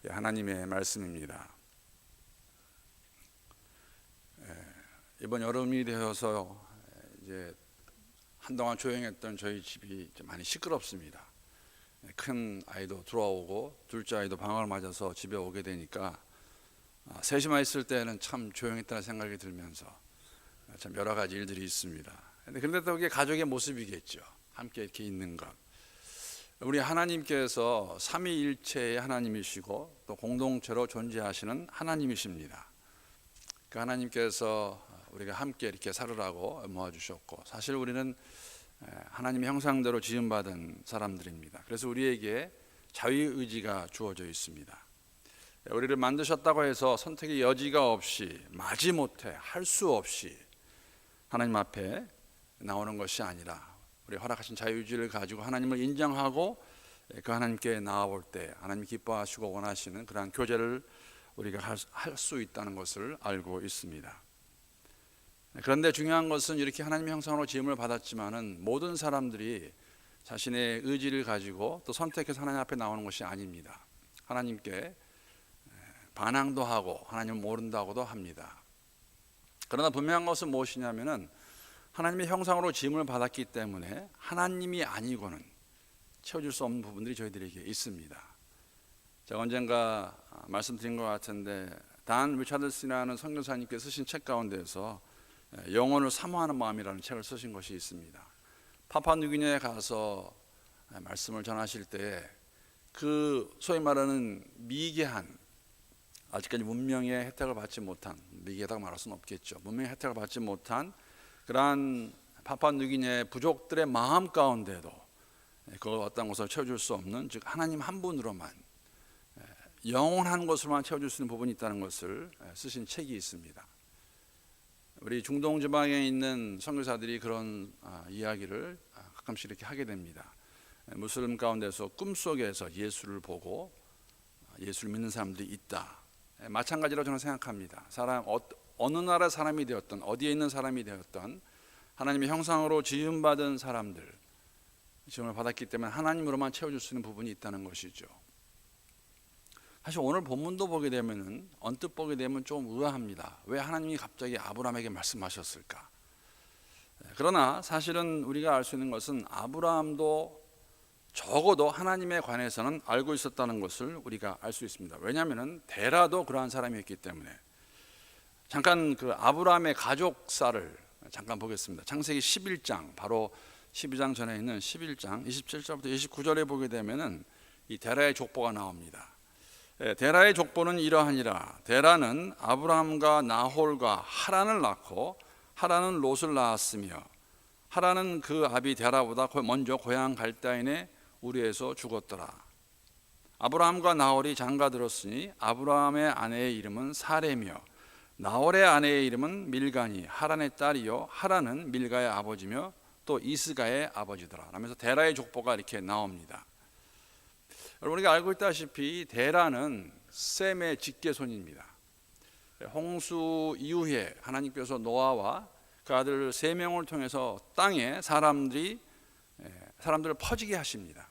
하나님의 말씀입니다. 이번 여름이 되어서 이제 한동안 조용했던 저희 집이 좀 많이 시끄럽습니다. 큰 아이도 들어오고 둘째 아이도 방학을 맞아서 집에 오게 되니까 셋이만 있을 때는 참 조용했다는 생각이 들면서 참 여러 가지 일들이 있습니다. 그런데 또 그게 가족의 모습이겠죠. 함께 이렇게 있는 것. 우리 하나님께서 삼위일체의 하나님이시고 또 공동체로 존재하시는 하나님이십니다. 그 하나님께서 우리가 함께 이렇게 살으라고 모아주셨고, 사실 우리는 하나님의 형상대로 지음받은 사람들입니다. 그래서 우리에게 자유의지가 주어져 있습니다. 우리를 만드셨다고 해서 선택의 여지가 없이, 마지못해 할 수 없이 하나님 앞에 나오는 것이 아니라, 우리 허락하신 자유의지를 가지고 하나님을 인정하고 그 하나님께 나아올 때 하나님이 기뻐하시고 원하시는 그러한 교제를 우리가 할 수 있다는 것을 알고 있습니다. 그런데 중요한 것은 이렇게 하나님의 형상으로 지음을 받았지만은 모든 사람들이 자신의 의지를 가지고 또 선택해서 하나님 앞에 나오는 것이 아닙니다. 하나님께 반항도 하고 하나님을 모른다고도 합니다. 그러나 분명한 것은 무엇이냐면은 하나님의 형상으로 지음을 받았기 때문에 하나님이 아니고는 채워줄 수 없는 부분들이 저희들에게 있습니다. 제가 언젠가 말씀드린 것 같은데, 단 리차드슨이라는 선교사님께 쓰신 책 가운데서 영혼을 사모하는 마음이라는 책을 쓰신 것이 있습니다. 파푸아뉴기니아에 가서 말씀을 전하실 때 그 소위 말하는 미개한, 아직까지 문명의 혜택을 받지 못한, 미개하다고 말할 수는 없겠죠, 문명의 혜택을 받지 못한 그러한 파푸아뉴기니아의 부족들의 마음 가운데도 그걸 어떤 것을 채워줄 수 없는, 즉 하나님 한 분으로만, 영원한 것으로만 채워줄 수 있는 부분이 있다는 것을 쓰신 책이 있습니다. 우리 중동 지방에 있는 선교사들이 그런 이야기를 가끔씩 이렇게 하게 됩니다. 무슬림 가운데서 꿈속에서 예수를 보고 예수를 믿는 사람들이 있다. 마찬가지로 저는 생각합니다. 어느 나라 사람이 되었던, 어디에 있는 사람이 되었던, 하나님의 형상으로 지음받은 사람들, 지음을 받았기 때문에 하나님으로만 채워줄 수 있는 부분이 있다는 것이죠. 사실 오늘 본문도 보게 되면은, 언뜻 보게 되면 좀 의아합니다. 왜 하나님이 갑자기 아브라함에게 말씀하셨을까? 그러나 사실은 우리가 알 수 있는 것은 아브라함도 적어도 하나님에 관해서는 알고 있었다는 것을 우리가 알 수 있습니다. 왜냐하면 데라도 그러한 사람이었기 때문에. 잠깐 그 아브라함의 가족사를 잠깐 보겠습니다. 창세기 11장, 바로 12장 전에 있는 11장 27절부터 29절에 보게 되면은 이 데라의 족보가 나옵니다. 데라의 족보는 이러하니라. 데라는 아브라함과 나홀과 하란을 낳고 하란은 롯을 낳았으며 하란은 그 아비 데라보다 먼저 고향 갈대아인의 우리에서 죽었더라. 아브라함과 나홀이 장가들었으니 아브라함의 아내의 이름은 사레며 나홀의 아내의 이름은 밀가니 하란의 딸이요 하란은 밀가의 아버지며 또 이스가의 아버지더라. 라면서 데라의 족보가 이렇게 나옵니다. 여러분, 우리가 알고 있다시피 데라는 셈의 직계손입니다. 홍수 이후에 하나님께서 노아와 그 아들 3명을 통해서 땅에 사람들을 퍼지게 하십니다.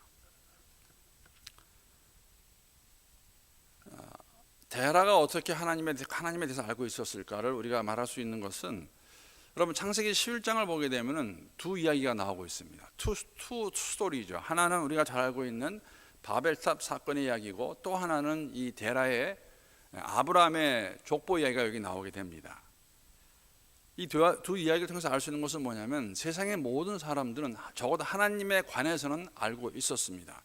데라가 어떻게 하나님에 대해서 알고 있었을까를 우리가 말할 수 있는 것은, 여러분 창세기 11장을 보게 되면은 두 이야기가 나오고 있습니다. 투 스토리죠. 하나는 우리가 잘 알고 있는 바벨탑 사건의 이야기고, 또 하나는 이 데라의 아브라함의 족보 이야기가 여기 나오게 됩니다. 이 두 이야기를 통해서 알 수 있는 것은 뭐냐면, 세상의 모든 사람들은 적어도 하나님에 관해서는 알고 있었습니다.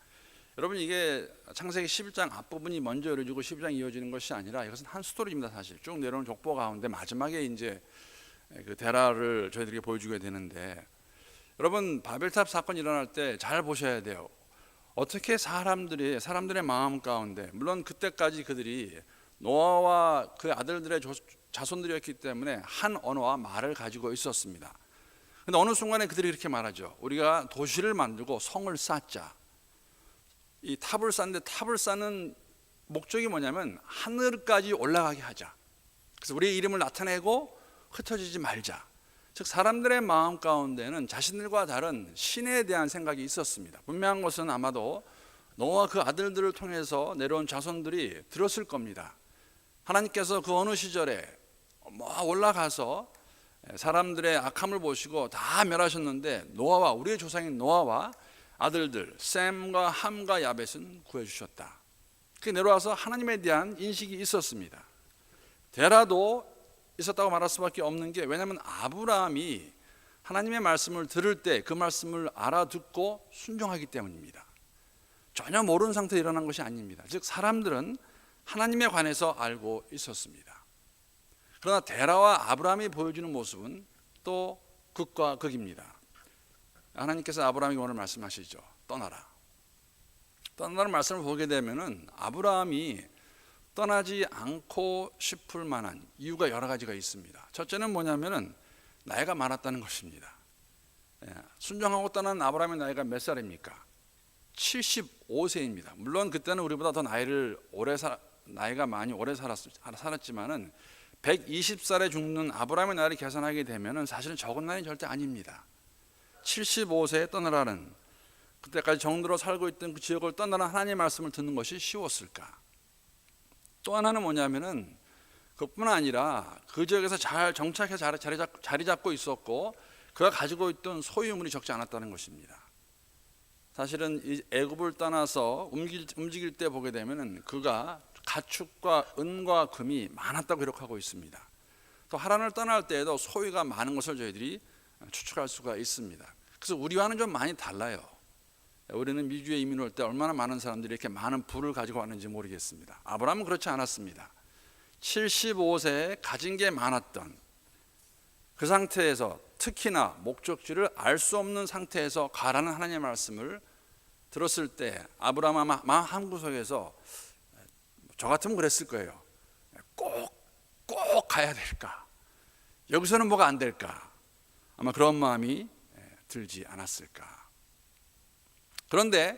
여러분, 이게 창세기 11장 앞부분이 먼저 이루어지고 12장이 이어지는 것이 아니라 이것은 한 스토리입니다. 사실 쭉 내려오는 족보 가운데 마지막에 이제 그 데라를 저희들에게 보여주게 되는데, 여러분 바벨탑 사건이 일어날 때 잘 보셔야 돼요. 어떻게 사람들의 마음 가운데, 물론 그때까지 그들이 노아와 그 아들들의 자손들이었기 때문에 한 언어와 말을 가지고 있었습니다. 그런데 어느 순간에 그들이 이렇게 말하죠. 우리가 도시를 만들고 성을 쌓자. 이 탑을 쌓는데, 탑을 쌓는 목적이 뭐냐면 하늘까지 올라가게 하자. 그래서 우리의 이름을 나타내고 흩어지지 말자. 즉 사람들의 마음 가운데는 자신들과 다른 신에 대한 생각이 있었습니다. 분명한 것은 아마도 노아와 그 아들들을 통해서 내려온 자손들이 들었을 겁니다. 하나님께서 그 어느 시절에 올라가서 사람들의 악함을 보시고 다 멸하셨는데 노아와 우리의 조상인 노아와 아들들 셈과 함과 야벳은 구해주셨다. 그 내려와서 하나님에 대한 인식이 있었습니다. 데라도 있었다고 말할 수밖에 없는 게, 왜냐하면 아브라함이 하나님의 말씀을 들을 때 그 말씀을 알아듣고 순종하기 때문입니다. 전혀 모르는 상태에 일어난 것이 아닙니다. 즉 사람들은 하나님에 관해서 알고 있었습니다. 그러나 데라와 아브라함이 보여주는 모습은 또 극과 극입니다. 하나님께서 아브라함에게 오늘 말씀하시죠. 떠나라는 말씀을 보게 되면은 아브라함이 떠나지 않고 싶을 만한 이유가 여러 가지가 있습니다. 첫째는 뭐냐면은 나이가 많았다는 것입니다. 순종하고 떠난 아브라함의 나이가 몇 살입니까? 75세입니다. 물론 그때는 우리보다 더 나이가 많이 오래 살았지만은 120살에 죽는 아브라함의 나이를 계산하게 되면은 사실은 적은 나이는 절대 아닙니다. 75세에 떠나라는, 그때까지 정도로 살고 있던 그 지역을 떠나는 하나님의 말씀을 듣는 것이 쉬웠을까? 또 하나는 뭐냐면은 그뿐 아니라 그 지역에서 잘 정착해서 자리 잡고 있었고 그가 가지고 있던 소유물이 적지 않았다는 것입니다. 사실은 이 애굽을 떠나서 움직일 때 보게 되면은 그가 가축과 은과 금이 많았다고 기록하고 있습니다. 또 하란을 떠날 때에도 소유가 많은 것을 저희들이 추측할 수가 있습니다. 그래서 우리와는 좀 많이 달라요. 우리는 미주에 이민 올 때 얼마나 많은 사람들이 이렇게 많은 부를 가지고 왔는지 모르겠습니다. 아브라함은 그렇지 않았습니다. 75세에 가진 게 많았던 그 상태에서, 특히나 목적지를 알 수 없는 상태에서 가라는 하나님의 말씀을 들었을 때 아브라함 마음 한구석에서 저 같으면 그랬을 거예요. 꼭 가야 될까? 여기서는 뭐가 안 될까? 아마 그런 마음이 들지 않았을까? 그런데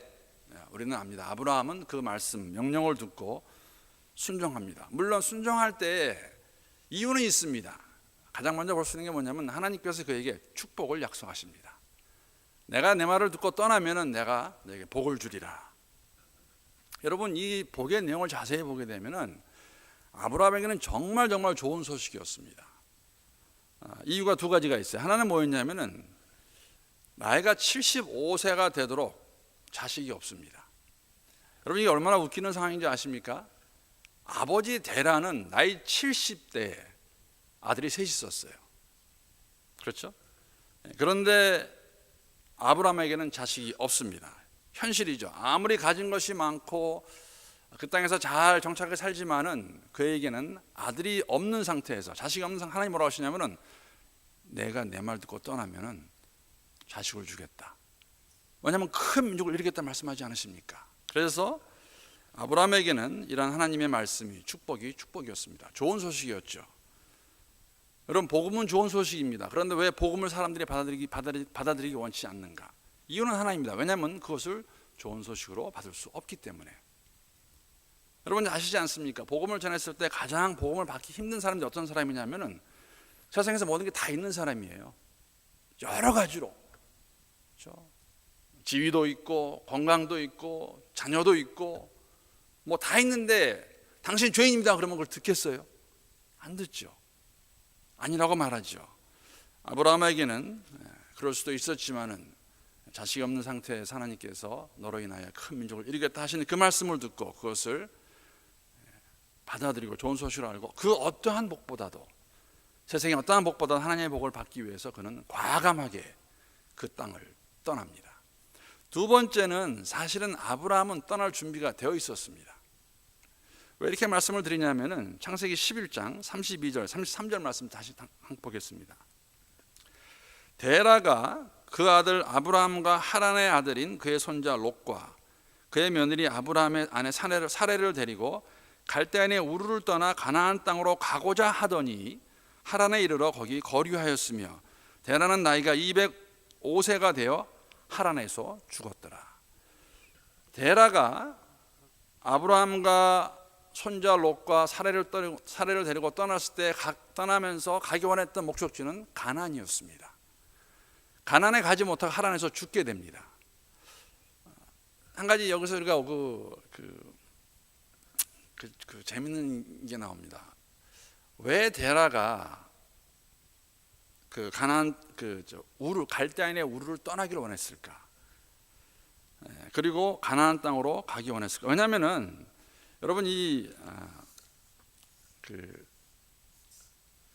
우리는 압니다. 아브라함은 그 말씀, 명령을 듣고 순종합니다. 물론 순종할 때 이유는 있습니다. 가장 먼저 볼 수 있는 게 뭐냐면 하나님께서 그에게 축복을 약속하십니다. 내가 내 말을 듣고 떠나면은 내가 너에게 복을 주리라. 여러분, 이 복의 내용을 자세히 보게 되면은 아브라함에게는 정말 좋은 소식이었습니다. 이유가 두 가지가 있어요. 하나는 뭐였냐면은 나이가 75세가 되도록 자식이 없습니다. 여러분, 이게 얼마나 웃기는 상황인지 아십니까? 아버지 데라는 나이 70대에 아들이 셋이 있었어요. 그렇죠? 그런데 아브라함에게는 자식이 없습니다. 현실이죠. 아무리 가진 것이 많고 그 땅에서 잘 정착해 살지만은 그에게는 아들이 없는 상태에서, 자식이 없는 상태, 하나님 뭐라고 하시냐면은 내가 내 말 듣고 떠나면은 자식을 주겠다. 왜냐하면 큰 민족을 이루겠다 말씀하지 않으십니까? 그래서 아브라함에게는 이러한 하나님의 말씀이 축복이었습니다. 좋은 소식이었죠. 여러분, 복음은 좋은 소식입니다. 그런데 왜 복음을 사람들이 받아들이기 원치 않는가? 이유는 하나입니다. 왜냐하면 그것을 좋은 소식으로 받을 수 없기 때문에. 여러분 아시지 않습니까? 복음을 전했을 때 가장 복음을 받기 힘든 사람이 어떤 사람이냐면은 세상에서 모든 게 다 있는 사람이에요. 여러 가지로. 그렇죠? 지위도 있고 건강도 있고 자녀도 있고 뭐 다 있는데 당신 죄인입니다 그러면 그걸 듣겠어요? 안 듣죠. 아니라고 말하죠. 아브라함에게는 그럴 수도 있었지만은 자식이 없는 상태에서 하나님께서 너로 인하여 큰 민족을 이루겠다 하시는 그 말씀을 듣고 그것을 받아들이고 좋은 소식을 알고 그 어떠한 복보다도, 세상의 어떠한 복보다도 하나님의 복을 받기 위해서 그는 과감하게 그 땅을 떠납니다. 두 번째는 사실은 아브라함은 떠날 준비가 되어 있었습니다. 왜 이렇게 말씀을 드리냐면은 창세기 11장 32절 33절 말씀 다시 보겠습니다. 데라가 그 아들 아브라함과 하란의 아들인 그의 손자 롯과 그의 며느리 아브라함의 아내 사레를 데리고 갈대아인의 우르를 떠나 가나안 땅으로 가고자 하더니 하란에 이르러 거기 거류하였으며 데라는 나이가 205세가 되어 하란에서 죽었더라. 데라가 아브라함과 손자 롯과 사레를 데리고 떠났을 때 떠나면서 가기 원했던 목적지는 가나안이었습니다. 가나안에 가지 못하고 하란에서 죽게 됩니다. 한 가지 여기서 우리가 재밌는 게 나옵니다. 왜 데라가 그 가나안 우르 갈대아인의 우르를 떠나기를 원했을까? 그리고 가나안 땅으로 가기 원했을까? 왜냐하면은 여러분 이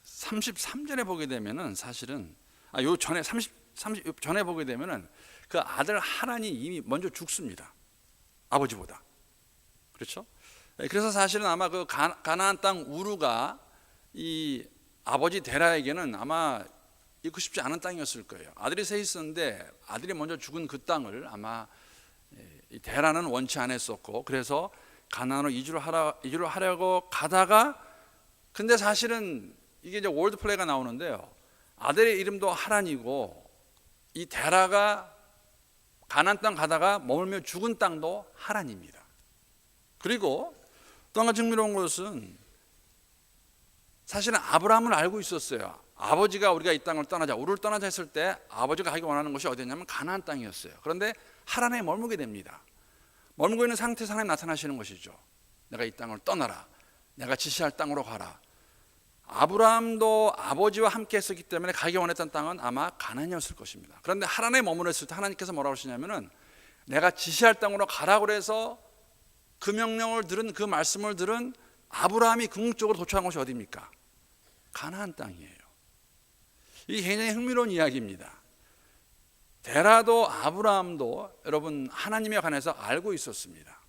33절에 보게 되면은 사실은 요 전에 30 전에 보게 되면은 그 아들 하란이 이미 먼저 죽습니다. 아버지보다. 그렇죠? 그래서 사실은 아마 그 가나안 땅 우르가 이 아버지 데라에게는 아마 있고 싶지 않은 땅이었을 거예요. 아들이 셋 있었는데 아들이 먼저 죽은 그 땅을 아마 이 데라는 원치 않았었고, 그래서 가나안으로 이주를 하려고 가다가, 근데 사실은 이게 이제 월드 플레이가 나오는데요. 아들의 이름도 하란이고 이 데라가 가나안 땅 가다가 머물며 죽은 땅도 하란입니다. 그리고 또 한 가지 흥미로운 것은 사실은 아브라함을 알고 있었어요. 아버지가 우리가 이 땅을 떠나자, 우르를 떠나자 했을 때 아버지가 가기 원하는 곳이 어디였냐면 가나안 땅이었어요. 그런데 하란에 머물게 됩니다. 머물고 있는 상태에서 하나님 나타나시는 것이죠. 내가 이 땅을 떠나라, 내가 지시할 땅으로 가라. 아브라함도 아버지와 함께 했었기 때문에 가기 원했던 땅은 아마 가나안이었을 것입니다. 그런데 하란에 머물렀을 때 하나님께서 뭐라고 하시냐면은 내가 지시할 땅으로 가라고 그래서 그 명령을 들은, 그 말씀을 들은 아브라함이 궁극적으로 도착한 곳이 어디입니까? 가나안 땅이에요. 이게 굉장히 흥미로운 이야기입니다. 데라도 아브라함도 여러분 하나님에 관해서 알고 있었습니다.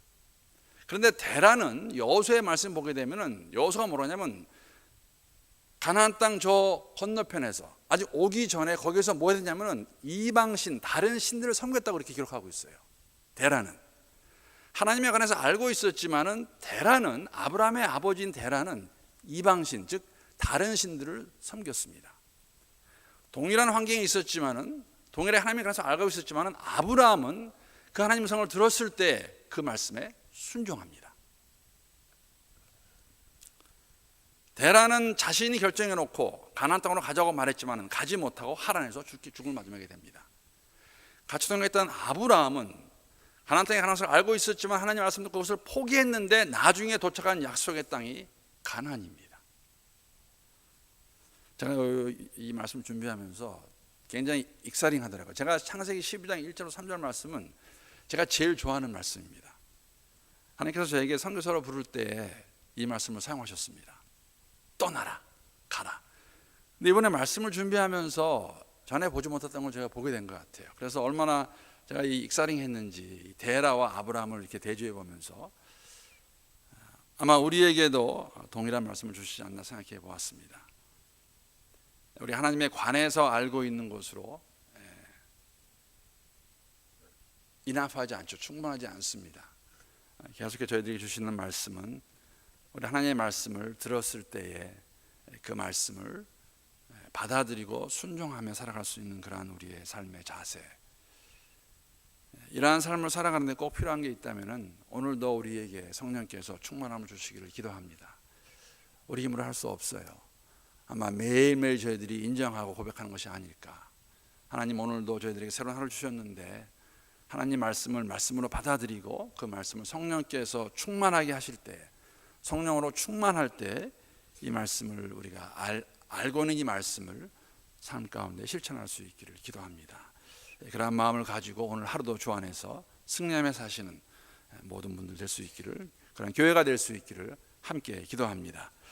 그런데 데라는 여호수아의 말씀 보게 되면은 여호수아가 뭐라냐면 가나안 땅 저 건너편에서 아직 오기 전에 거기서 뭐 했냐면은 이방신, 다른 신들을 섬겼다고 이렇게 기록하고 있어요. 데라는 하나님에 관해서 알고 있었지만은 데라는, 아브라함의 아버지인 데라는 이방신, 즉 다른 신들을 섬겼습니다. 동일한 환경에 있었지만은, 동일한 하나님에 관해서 알고 있었지만은 아브라함은 그 하나님의 성을 들었을 때 그 말씀에 순종합니다. 데라는 자신이 결정해 놓고 가나안 땅으로 가자고 말했지만은 가지 못하고 하란에서 죽을 마지막에 됩니다. 같이 동행했던 아브라함은 가나안 땅에 가는 것을 알고 있었지만 하나님 말씀 듣고 그것을 포기했는데 나중에 도착한 약속의 땅이 가나안입니다. 제가 이 말씀 준비하면서 굉장히 익사링 하더라고요. 제가 창세기 12장 1절 3절 말씀은 제가 제일 좋아하는 말씀입니다. 하나님께서 저에게 선교사로 부를 때 이 말씀을 사용하셨습니다. 떠나라, 가라. 근데 이번에 말씀을 준비하면서 전에 보지 못했던 걸 제가 보게 된 것 같아요. 그래서 얼마나 제가 이 익사링 했는지 데라와 아브라함을 이렇게 대조해 보면서 아마 우리에게도 동일한 말씀을 주시지 않나 생각해 보았습니다. 우리 하나님에 관해서 알고 있는 것으로 인합하지 않죠. 충분하지 않습니다. 계속해서 저희들이 주시는 말씀은 우리 하나님의 말씀을 들었을 때에 그 말씀을 받아들이고 순종하며 살아갈 수 있는 그러한 우리의 삶의 자세, 이러한 삶을 살아가는 데 꼭 필요한 게 있다면 오늘도 우리에게 성령께서 충만함을 주시기를 기도합니다. 우리 힘으로 할 수 없어요. 아마 매일매일 저희들이 인정하고 고백하는 것이 아닐까. 하나님 오늘도 저희들에게 새로운 하루를 주셨는데 하나님 말씀을 말씀으로 받아들이고 그 말씀을 성령께서 충만하게 하실 때, 성령으로 충만할 때 이 말씀을 우리가 알고 있는 이 말씀을 삶 가운데 실천할 수 있기를 기도합니다. 그러한 마음을 가지고 오늘 하루도 주 안에서 승리하며 사시는 모든 분들 될 수 있기를, 그런 교회가 될 수 있기를 함께 기도합니다.